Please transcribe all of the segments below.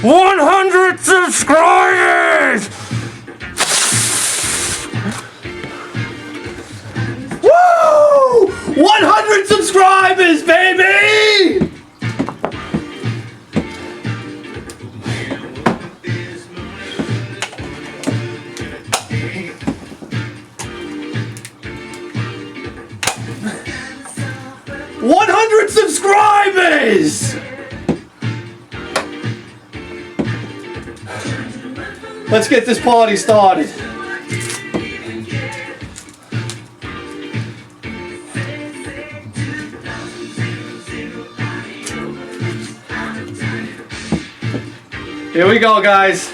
100 subscribers! Woo! 100 subscribers, baby! Subscribers! Let's get this party started. Here we go, guys.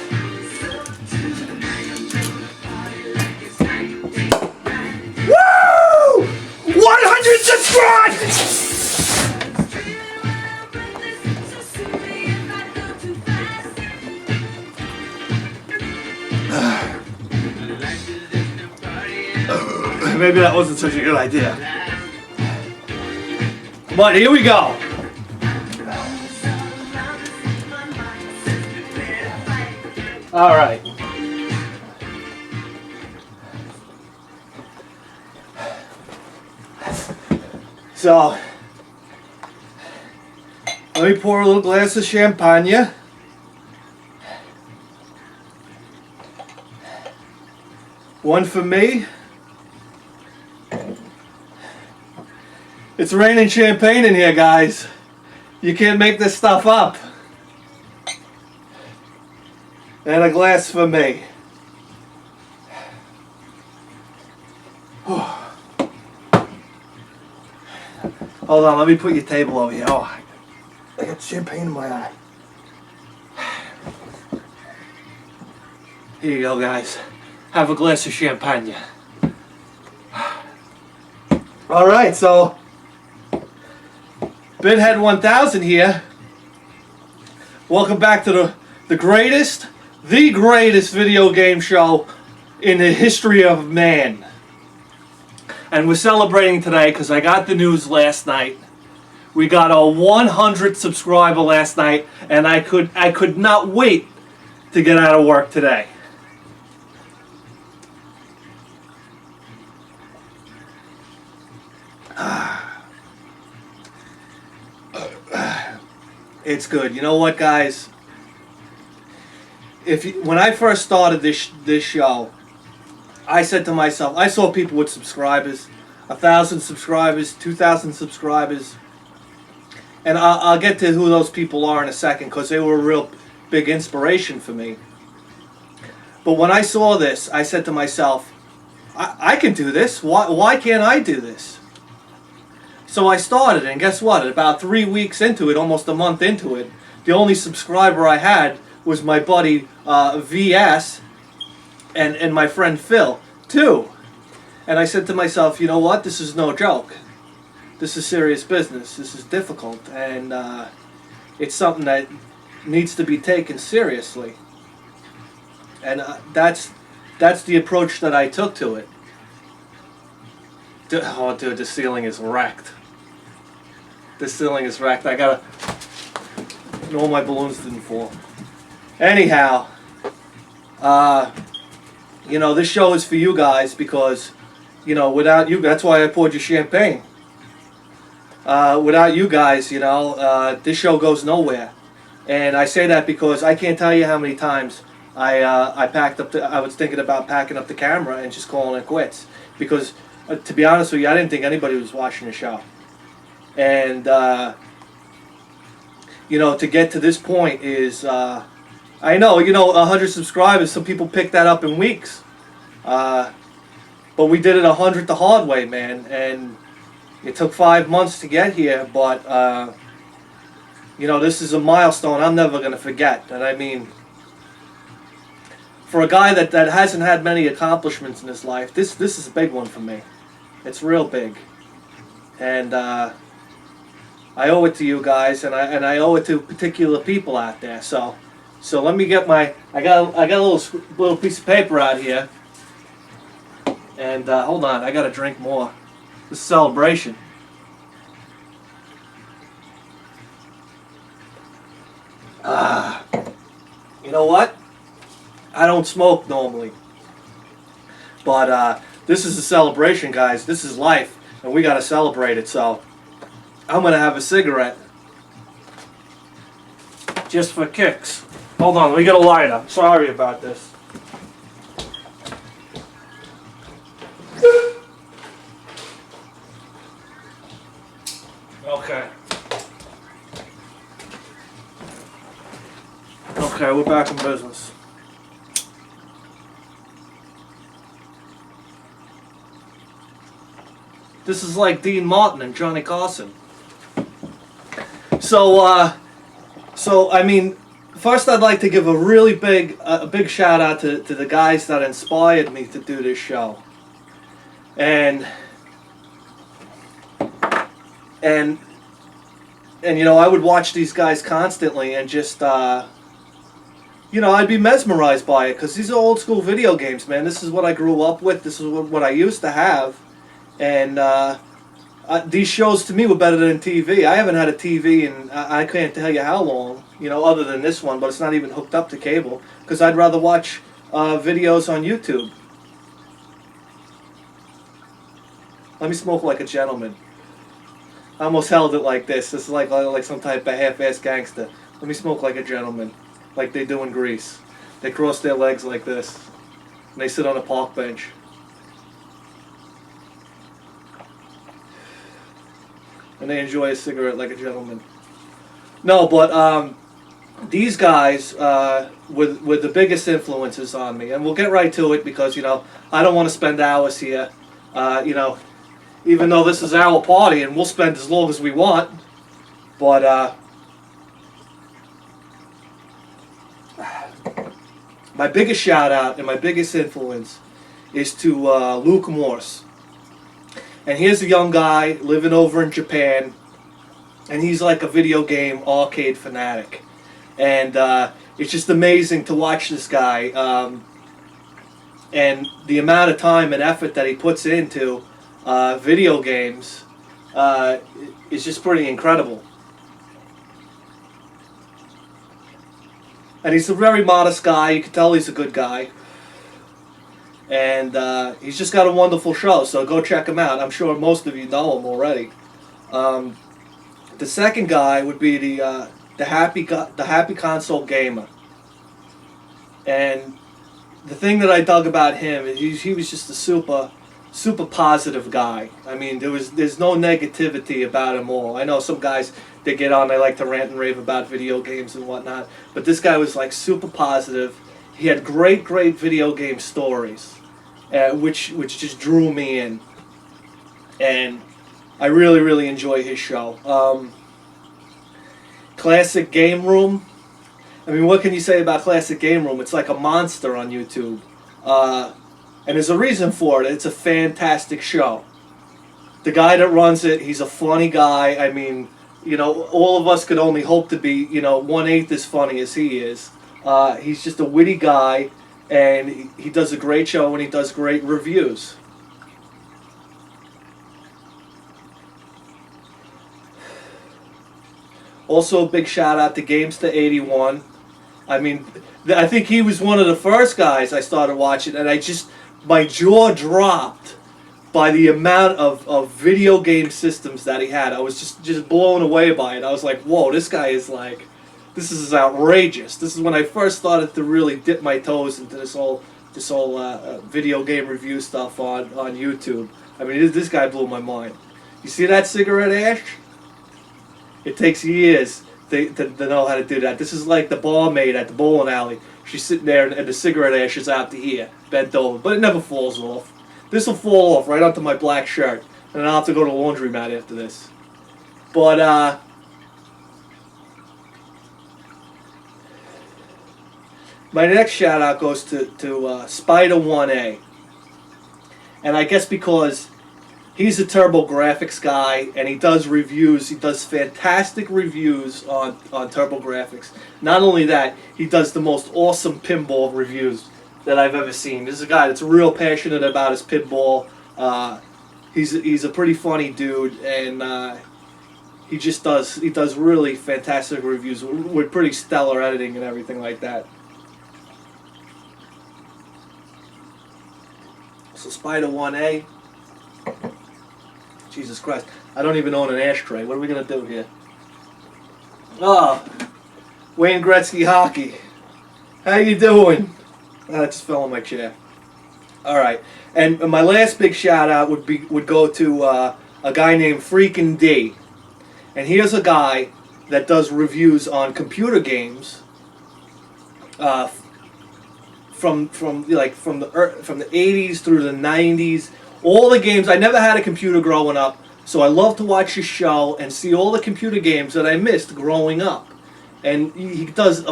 Woo! 100 subscribers! Maybe that wasn't such a good idea. But here we go. All right. So, let me pour a little glass of champagne. One for me. It's raining champagne in here, guys. You can't make this stuff up. And a glass for me. Hold on, let me put your table over here. Oh, I got champagne in my eye. Here you go, guys. Have a glass of champagne. Alright, so Binhead 1000 here. Welcome back to the greatest video game show in the history of man. And we're celebrating today because I got the news last night. We got a 100 subscriber last night, and I could not wait to get out of work today. It's good. You know what, guys? When I first started this show, I said to myself, I saw people with subscribers, 1,000 subscribers, 2,000 subscribers, and I'll get to who those people are in a second because they were a real big inspiration for me. But when I saw this, I said to myself, I can do this. Why can't I do this? So I started, and guess what? About 3 weeks into it, almost a month into it, the only subscriber I had was my buddy VS and my friend Phil, too. And I said to myself, you know what? This is no joke. This is serious business. This is difficult, and it's something that needs to be taken seriously. And that's the approach that I took to it. Oh, dude, the ceiling is wrecked. The ceiling is wrecked. I gotta... all my balloons didn't fall. Anyhow, you know, this show is for you guys because, you know, without you, that's why I poured you champagne. Without you guys, you know, this show goes nowhere. And I say that because I can't tell you how many times I was thinking about packing up the camera and just calling it quits. Because, to be honest with you, I didn't think anybody was watching the show. And, you know, to get to this point is, I know, you know, 100 subscribers, some people pick that up in weeks. But we did it 100 the hard way, man. And it took 5 months to get here, but, you know, this is a milestone I'm never going to forget. And I mean, for a guy that hasn't had many accomplishments in his life, this is a big one for me. It's real big. And, I owe it to you guys, and I owe it to particular people out there. So let me get my I got a little piece of paper out here, and hold on, I got to drink more. This is a celebration. You know what? I don't smoke normally. But this is a celebration, guys. This is life, and we gotta celebrate it. So I'm gonna have a cigarette just for kicks. Hold on, let me get a lighter. Sorry about this. Okay. Okay, we're back in business. This is like Dean Martin and Johnny Carson. So I mean, first I'd like to give a really big shout out to the guys that inspired me to do this show. And you know, I would watch these guys constantly and just you know, I'd be mesmerized by it because these are old school video games, man. This is what I grew up with. This is what I used to have. And these shows to me were better than TV. I haven't had a TV in I can't tell you how long, you know, other than this one, but it's not even hooked up to cable because I'd rather watch videos on YouTube. Let me smoke like a gentleman. I almost held it like this. This is like some type of half-assed gangster. Let me smoke like a gentleman, like they do in Greece. They cross their legs like this, and they sit on a park bench. And they enjoy a cigarette like a gentleman. No, but these guys were the biggest influences on me, and we'll get right to it because you know I don't want to spend hours here. You know, even though this is our party and we'll spend as long as we want, but my biggest shout out and my biggest influence is to Luke Morse. And here's a young guy living over in Japan, and he's like a video game arcade fanatic. And it's just amazing to watch this guy. And the amount of time and effort that he puts into video games is just pretty incredible. And he's a very modest guy. You can tell he's a good guy. And he's just got a wonderful show, so go check him out. I'm sure most of you know him already. The second guy would be the happy console gamer. And the thing that I dug about him is he was just a super positive guy. I mean, there's no negativity about him all. I know some guys, they get on, they like to rant and rave about video games and whatnot, but this guy was like super positive. He had great video game stories. Which just drew me in, and I really enjoy his show. Classic Game Room. I mean, what can you say about Classic Game Room? It's like a monster on YouTube, and there's a reason for it. It's a fantastic show. The guy that runs it, he's a funny guy. I mean, you know, all of us could only hope to be, you know, 1/8 as funny as he is. He's just a witty guy. And he does a great show and he does great reviews. Also, a big shout out to Gamester81. I mean, I think he was one of the first guys I started watching, and my jaw dropped by the amount of video game systems that he had. I was just blown away by it. I was like, whoa, this guy is like, this is outrageous. This is when I first started to really dip my toes into this whole video game review stuff on YouTube. I mean, this guy blew my mind. You see that cigarette ash? It takes years to know how to do that. This is like the barmaid at the bowling alley. She's sitting there and the cigarette ash is out to here, bent over. But it never falls off. This will fall off right onto my black shirt. And I'll have to go to the laundromat after this. But, my next shout out goes to Spider 1A. And I guess because he's a TurboGrafx guy and he does reviews, he does fantastic reviews on TurboGrafx. Not only that, he does the most awesome pinball reviews that I've ever seen. This is a guy that's real passionate about his pinball. He's a pretty funny dude, and he does really fantastic reviews with pretty stellar editing and everything like that. Spider 1A. Jesus Christ. I don't even own an ashtray. What are we going to do here? Oh, Wayne Gretzky Hockey. How you doing? I just fell in my chair. All right. And my last big shout out would go to a guy named Freakin' D. And here's a guy that does reviews on computer games from the 80s through the 90s. All the games. I never had a computer growing up, so I love to watch his show and see all the computer games that I missed growing up. And he does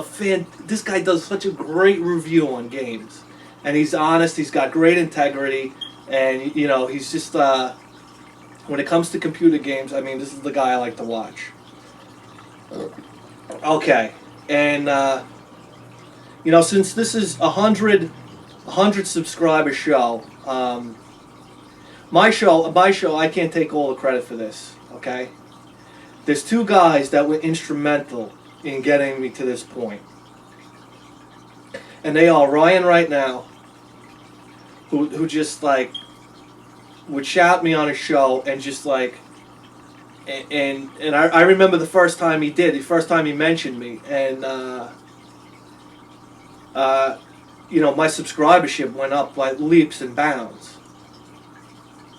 this guy does such a great review on games. And he's honest, he's got great integrity, and you know, he's just when it comes to computer games, I mean, this is the guy I like to watch. Okay. And you know, since this is a 100 subscriber show, my show, I can't take all the credit for this, okay? There's two guys that were instrumental in getting me to this point. And they are Ryan right now, who just like would shout me on a show and just like, and I remember the first time he mentioned me, and you know, my subscribership went up by leaps and bounds.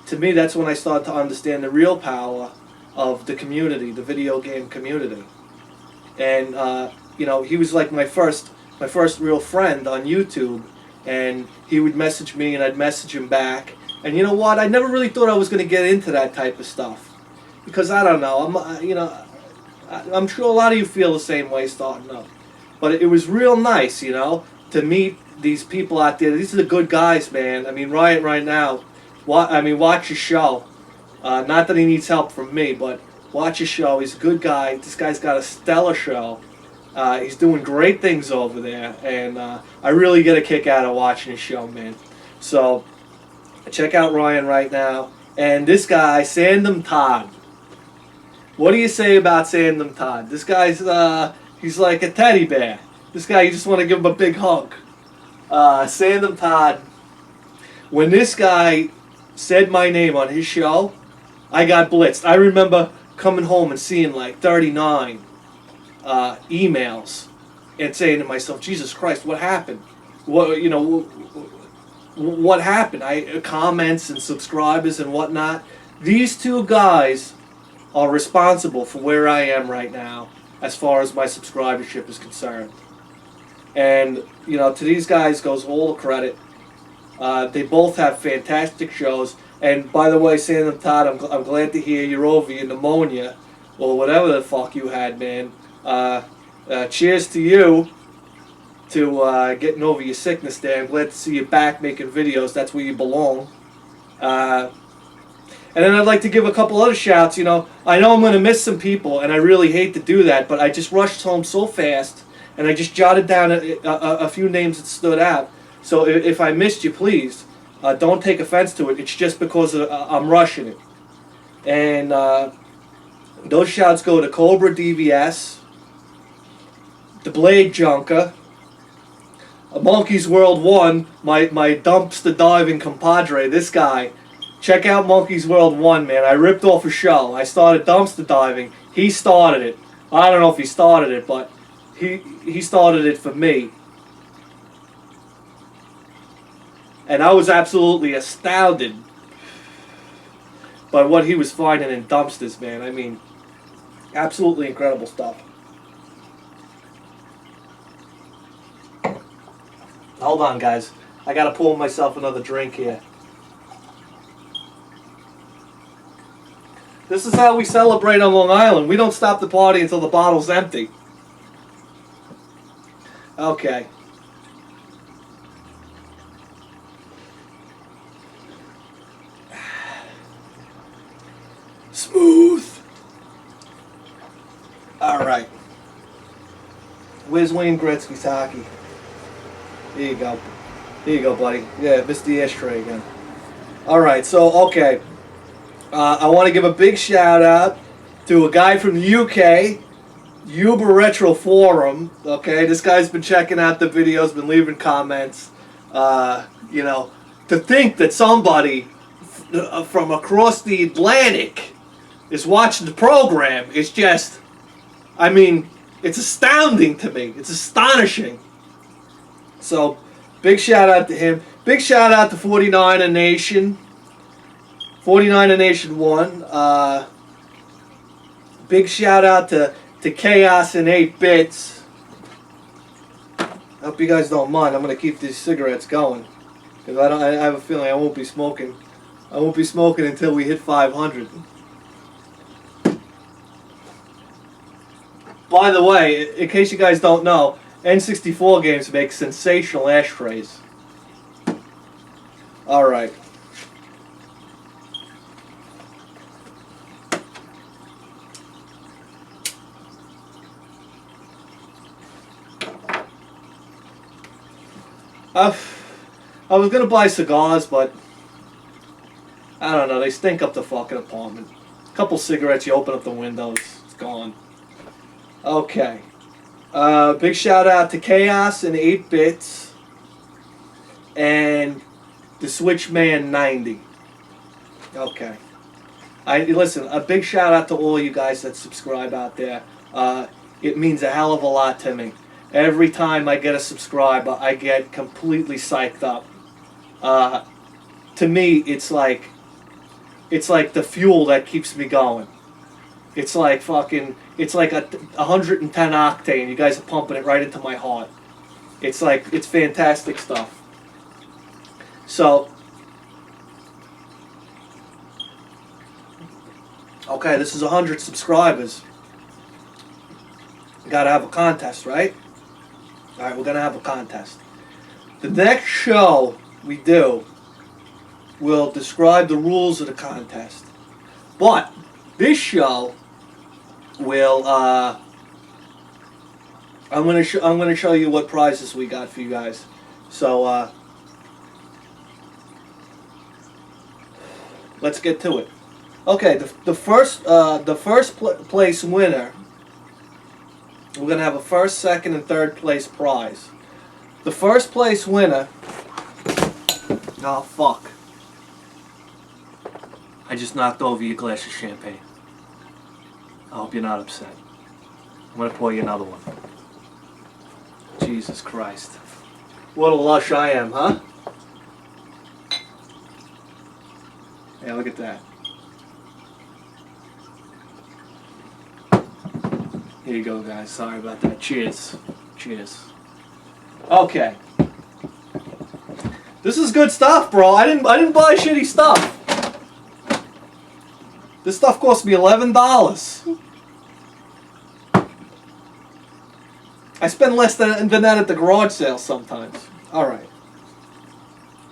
To me, that's when I started to understand the real power of the community, the video game community. And you know, he was like my first real friend on YouTube, and he would message me and I'd message him back. And you know what? I never really thought I was going to get into that type of stuff, because I don't know. I'm sure a lot of you feel the same way starting up. But it was real nice, you know, to meet these people out there. These are the good guys, man. I mean, Ryan right now, watch his show. Not that he needs help from me, but watch his show. He's a good guy. This guy's got a stellar show. He's doing great things over there, and I really get a kick out of watching his show, man. So check out Ryan right now. And this guy, Sandom Todd. What do you say about Sandom Todd? This guy's he's like a teddy bear. This guy, you just want to give him a big hug. Sandom Todd. When this guy said my name on his show, I got blitzed. I remember coming home and seeing like 39 emails and saying to myself, Jesus Christ, what happened? What happened? Comments and subscribers and whatnot. These two guys are responsible for where I am right now as far as my subscribership is concerned. And you know, to these guys goes all the credit. They both have fantastic shows. And by the way, Sandom Todd, I'm glad to hear you're over your pneumonia or whatever the fuck you had, man. Cheers to you to getting over your sickness there. I'm glad to see you back making videos. That's where you belong. And then I'd like to give a couple other shouts. You know, I know I'm going to miss some people, and I really hate to do that, but I just rushed home so fast, and I just jotted down a few names that stood out. So if I missed you, please, don't take offense to it. It's just because I'm rushing it. And those shouts go to Cobra DVS, The Blade Junker, Monkey's World 1, my dumpster diving compadre, this guy. Check out Monkey's World 1, man. I ripped off a show. I started dumpster diving. He started it. I don't know if he started it, but he started it for me. And I was absolutely astounded by what he was finding in dumpsters, man. I mean, absolutely incredible stuff. Hold on, guys. I gotta pour myself another drink here. This is how we celebrate on Long Island. We don't stop the party until the bottle's empty. Okay. Smooth. All right. Where's Wayne Gretzky's hockey? Here you go. Here you go, buddy. Yeah, missed the ashtray again. All right. So, okay. I want to give a big shout out to a guy from the UK, Uber Retro Forum. Okay, this guy's been checking out the videos, been leaving comments. You know, to think that somebody from across the Atlantic is watching the program is just, I mean, it's astounding to me. It's astonishing. So, big shout out to him. Big shout out to 49er Nation. 49er Nation 1. Big shout out to Chaos and 8 Bits. I hope you guys don't mind. I'm going to keep these cigarettes going. Because I have a feeling I won't be smoking. I won't be smoking until we hit 500. By the way, in case you guys don't know, N64 games make sensational ashtrays. Alright. I was gonna buy cigars, but I don't know, they stink up the fucking apartment. A couple cigarettes, you open up the windows, it's gone. Okay. Big shout out to Chaos and 8 Bits and the Switchman 90. Okay. Listen, a big shout out to all you guys that subscribe out there. It means a hell of a lot to me. Every time I get a subscriber, I get completely psyched up. To me, it's like the fuel that keeps me going. It's like fucking, it's like 110 octane. You guys are pumping it right into my heart. It's like, it's fantastic stuff. So, okay, this is 100 subscribers. We gotta have a contest, right? Alright, we're gonna have a contest. The next show we do will describe the rules of the contest. But this show will I'm gonna show you what prizes we got for you guys. So let's get to it. Okay, the first place winner. We're gonna have a first, second, and third place prize. The first place winner. Oh fuck! I just knocked over your glass of champagne. I hope you're not upset. I'm gonna pour you another one. Jesus Christ! What a lush I am, huh? Yeah, look at that. Here you go, guys. Sorry about that. Cheers. Cheers. Okay. This is good stuff, bro. I didn't buy shitty stuff. This stuff cost me $11. I spend less than that at the garage sale sometimes. All right.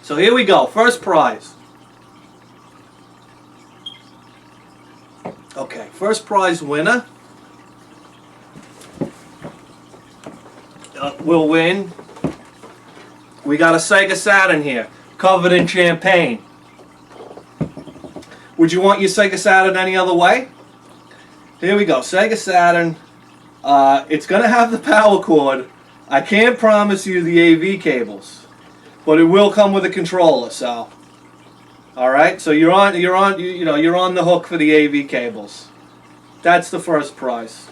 So here we go. First prize. Okay. First prize winner. Will win. We got a Sega Saturn here, covered in champagne. Would you want your Sega Saturn any other way? Here we go, Sega Saturn. It's gonna have the power cord. I can't promise you the AV cables, but it will come with a controller. So, all right. So you're on the hook for the AV cables. That's the first prize.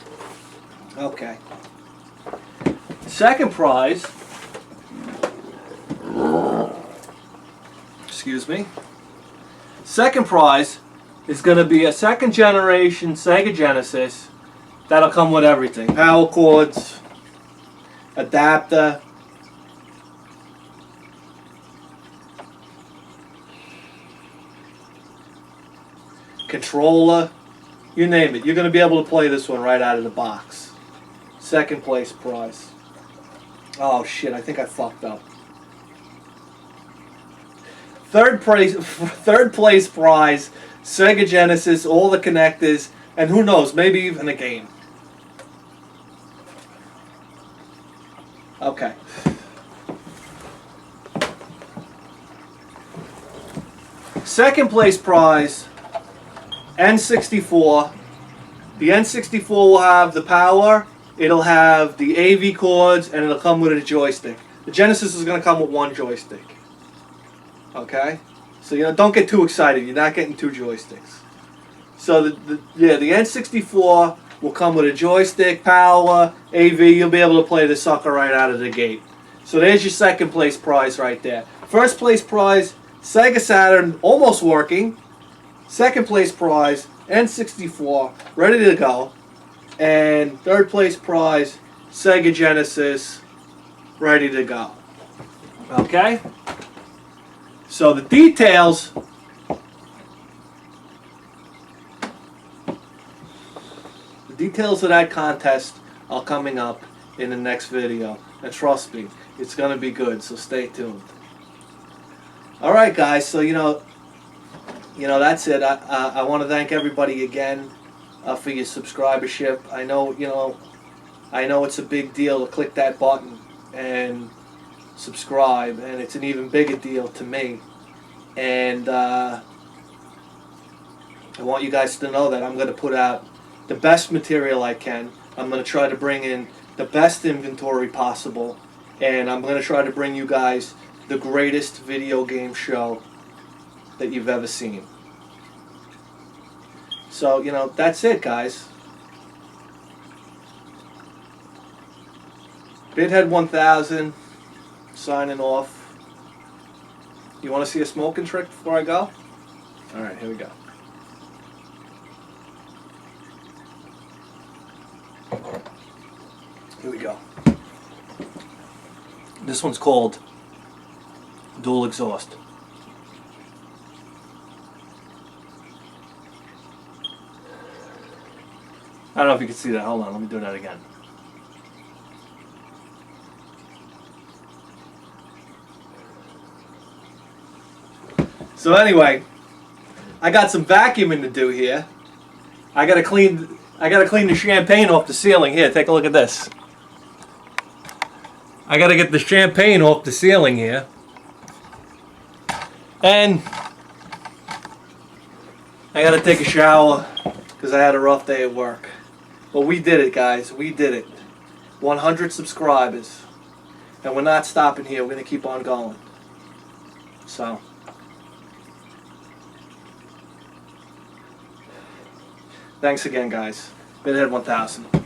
Okay. Second prize, excuse me, second prize is going to be a second generation Sega Genesis that'll come with everything. Power cords, adapter, controller, you name it. You're going to be able to play this one right out of the box. Second place prize. Oh shit, I think I fucked up. Third place prize, Sega Genesis, all the connectors, and who knows, maybe even a game. Okay. Second place prize, N64. The N64 will have the power. It'll have the AV cords, and it'll come with a joystick. The Genesis is going to come with one joystick. Okay? So, you know, don't get too excited. You're not getting 2 joysticks. So, the N64 will come with a joystick, power, AV. You'll be able to play the sucker right out of the gate. So, there's your second place prize right there. First place prize, Sega Saturn, almost working. Second place prize, N64, ready to go. And third place prize, Sega Genesis, ready to go. Okay? So the details of that contest are coming up in the next video. And trust me, it's going to be good, so stay tuned. Alright guys, so you know that's it. I want to thank everybody again for your subscribership. I know it's a big deal to click that button and subscribe, and it's an even bigger deal to me. And I want you guys to know that I'm going to put out the best material I can. I'm going to try to bring in the best inventory possible, and I'm going to try to bring you guys the greatest video game show that you've ever seen. So, you know, that's it, guys. Bithead 1000 signing off. You want to see a smoking trick before I go? Alright, here we go. Here we go. This one's called Dual Exhaust. I don't know if you can see that. Hold on, let me do that again. So anyway, I got some vacuuming to do here. I gotta clean the champagne off the ceiling. Here, take a look at this. I gotta get the champagne off the ceiling here. And I gotta take a shower because I had a rough day at work. But we did it, guys. We did it. 100 subscribers. And we're not stopping here. We're gonna keep on going. So thanks again, guys. Bithead 1000.